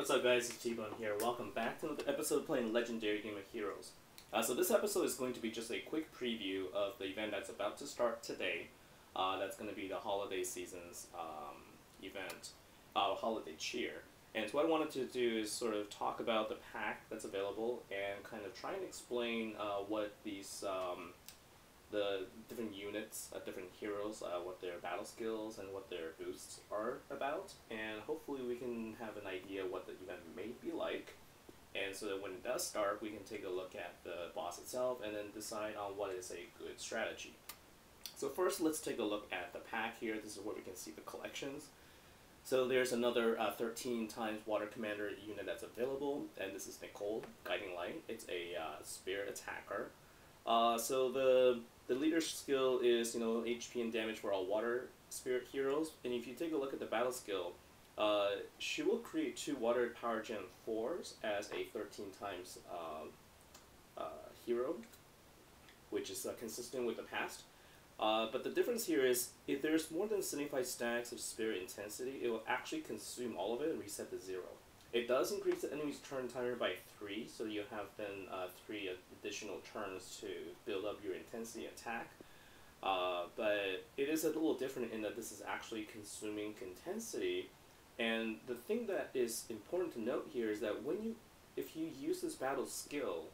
what's up guys, it's T-Bone here. Welcome back to another episode of playing Legendary Game of Heroes. So this episode is going to be just a quick preview of the event that's about to start today. That's going to be the holiday season's event, Holiday Cheer. And so what I wanted to do is sort of talk about the pack that's available and kind of try and explain what these the different units, different heroes, what their battle skills and what their boosts are about, and hopefully we can have an idea what the event may be like, and so that when it does start we can take a look at the boss itself and then decide on what is a good strategy. So first let's take a look at the pack here. This is where we can see the collections. So there's another 13 times Water Commander unit that's available, and this is Nicole, Guiding Light. It's a Spirit Attacker. So the leader skill is, HP and damage for all water spirit heroes. And if you take a look at the battle skill, she will create 2 water power gen 4s as a 13 times hero, which is consistent with the past. But the difference here is, if there's more than 75 stacks of spirit intensity, it will actually consume all of it and reset to 0. It does increase the enemy's turn timer by 3, so you have then 3 additional turns to build up your intensity attack. But it is a little different in that this is actually consuming intensity. And the thing that is important to note here is that if you use this battle skill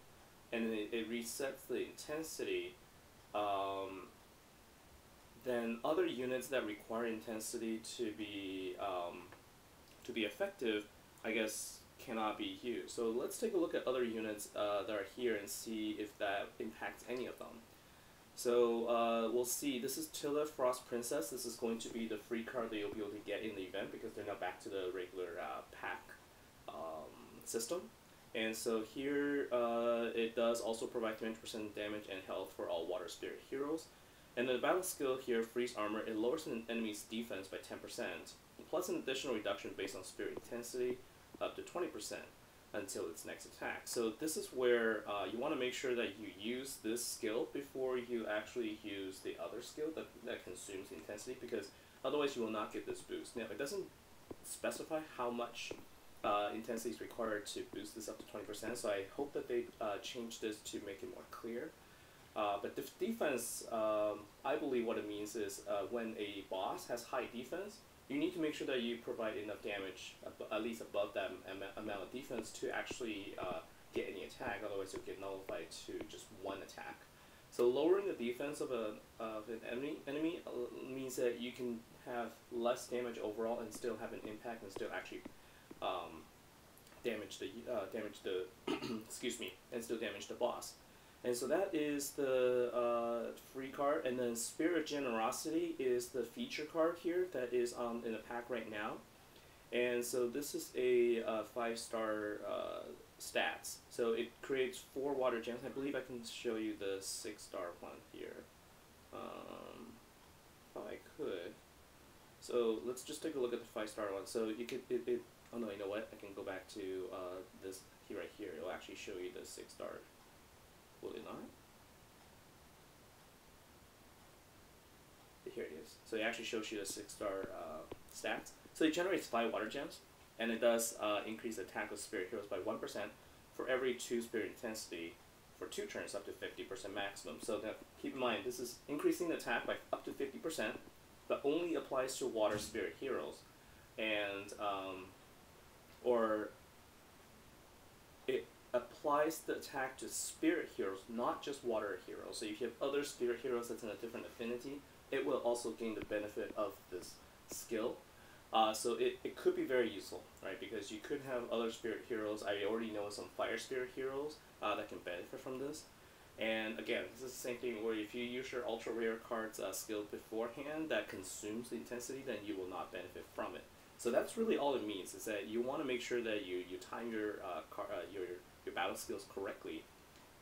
and it resets the intensity, then other units that require intensity to be effective, I guess, cannot be used. So let's take a look at other units that are here and see if that impacts any of them. So we'll see, this is Tilla Frost Princess. This is going to be the free card that you'll be able to get in the event because they're now back to the regular pack system. And so here it does also provide 20% damage and health for all water spirit heroes. And the battle skill here, Freeze Armor, it lowers an enemy's defense by 10%, plus an additional reduction based on spirit intensity up to 20% until its next attack. So this is where you want to make sure that you use this skill before you actually use the other skill that consumes intensity, because otherwise you will not get this boost. Now, it doesn't specify how much intensity is required to boost this up to 20%, so I hope that they change this to make it more clear. But defense, I believe what it means is when a boss has high defense, you need to make sure that you provide enough damage, at least above that amount of defense, to actually get any attack. Otherwise, you'll get nullified to just 1 attack. So lowering the defense of an enemy means that you can have less damage overall and still have an impact and still actually damage the excuse me, and still damage the boss. And so that is the free card, and then Spirit Generosity is the feature card here that is in the pack right now. And so this is a 5-star stats. So it creates 4 water gems. I believe I can show you the 6-star one here, if I could. So let's just take a look at the 5-star one. So you could, oh no, you know what? I can go back to this here right here. It'll actually show you the 6-star. Will it not? Here it is. So it actually shows you the 6-star stats. So it generates 5 water gems, and it does increase the attack of spirit heroes by 1% for every 2 spirit intensity for 2 turns up to 50% maximum. So now keep in mind, this is increasing the attack by up to 50%, but only applies to water spirit heroes, and it applies the attack to spirit heroes, not just water heroes. So if you have other spirit heroes that's in a different affinity, it will also gain the benefit of this skill. So it could be very useful, right? Because you could have other spirit heroes. I already know some fire spirit heroes that can benefit from this. And again, this is the same thing where if you use your ultra rare cards skill beforehand that consumes the intensity, then you will not benefit from it. So that's really all it means, is that you want to make sure that you time your battle skills correctly.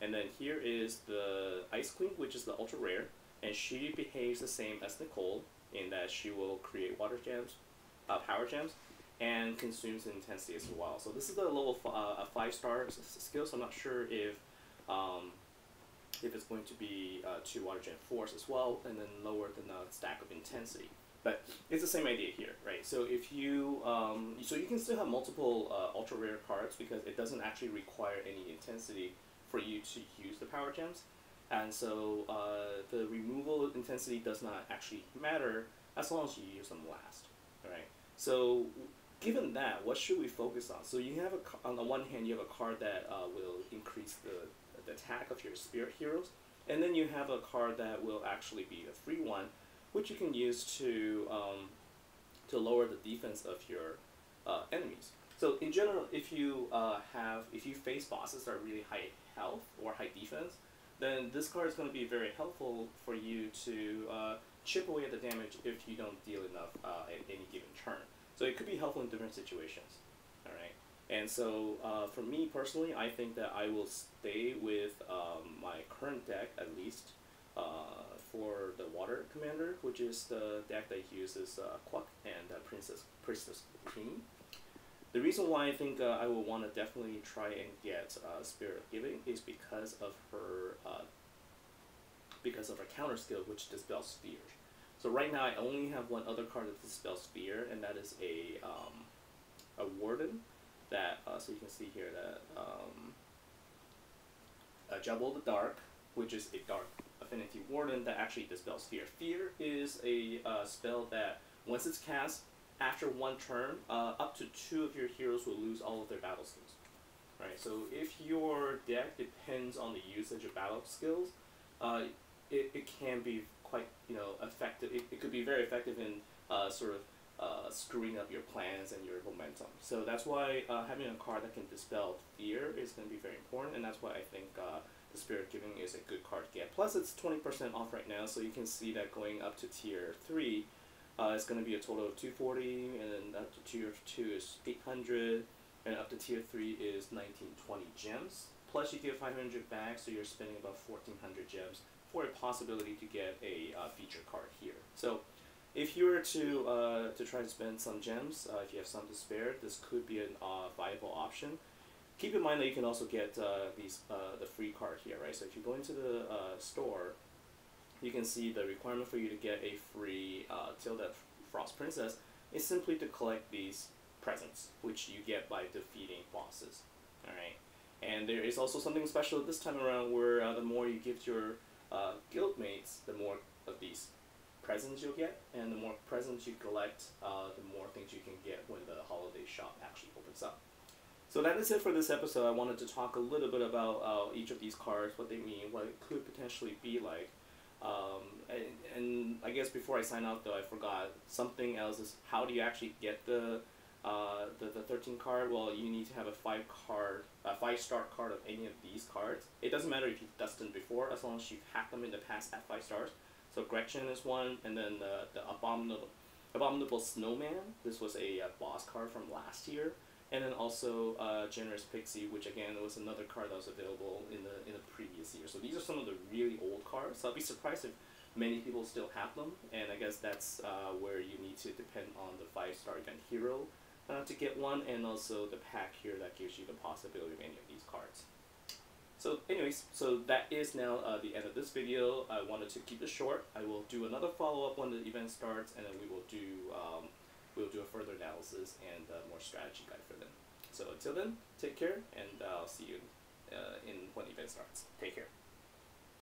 And then here is the Ice Queen, which is the ultra rare, and she behaves the same as Nicole in that she will create water gems, power gems, and consumes intensity as well. So this is the level 5-star skill, so I'm not sure if it's going to be 2 water gem 4s as well, and then lower than the stack of intensity. But it's the same idea here, right? So if you so you can still have multiple ultra rare cards because it doesn't actually require any intensity for you to use the power gems, and so the removal intensity does not actually matter as long as you use them last, all right? So given that, what should we focus on? So you have on the one hand, you have a card that will increase the attack of your spirit heroes, and then you have a card that will actually be a free one, which you can use to lower the defense of your enemies. So in general, if you face bosses that are really high health or high defense, then this card is going to be very helpful for you to chip away at the damage if you don't deal enough at any given turn. So it could be helpful in different situations. All right. And so for me personally, I think that I will stay with my current deck at least for the Water Commander, which is the deck that uses Quack and Priestess Queen. The reason why I think I will want to definitely try and get Spirit of Giving is because of her counter skill, which dispels fear. So right now I only have one other card that dispels fear, and that is a Warden. That so you can see here that a Jubble the Dark, which is a Dark Affinity Warden that actually dispels fear. Fear is a spell that once it's cast, after one turn, up to 2 of your heroes will lose all of their battle skills. Right. So if your deck depends on the usage of battle skills, it can be quite effective. It could be very effective in sort of screwing up your plans and your momentum. So that's why having a card that can dispel fear is going to be very important, and that's why I think the Spirit Giving is a good card to get. Plus, it's 20% off right now, so you can see that going up to tier 3, it's going to be a total of 240, and then up to tier 2 is 800, and up to tier 3 is 1920 gems. Plus, you get 500 back, so you're spending about 1400 gems for a possibility to get a feature card here. So if you were to try to spend some gems, if you have some to spare, this could be a viable option. Keep in mind that you can also get the free card here, right? So if you go into the store, you can see the requirement for you to get a free Tilda Frost Princess is simply to collect these presents, which you get by defeating bosses. All right, and there is also something special this time around where the more you give to your guildmates, the more of these presents you'll get, and the more presents you collect, the more things you can get when the holiday shop actually opens up. So that is it for this episode. I wanted to talk a little bit about each of these cards, what they mean, what it could potentially be like. And I guess before I sign out though, I forgot something else is how do you actually get the 13 card? Well, you need to have a 5-star card of any of these cards. It doesn't matter if you've dusted before, as long as you've hacked them in the past at 5 stars. So Gretchen is one, and then the Abominable Snowman. This was a boss card from last year. And then also Generous Pixie, which again was another card that was available in the previous year. So these are some of the really old cards. So I'll be surprised if many people still have them. And I guess that's where you need to depend on the 5-star event hero to get one, and also the pack here that gives you the possibility of any of these cards. So anyways, so that is now the end of this video. I wanted to keep it short. I will do another follow-up when the event starts, and then we will do we'll do a further analysis and more strategy guide for them. So until then, take care, and I'll see you when the event starts. Take care.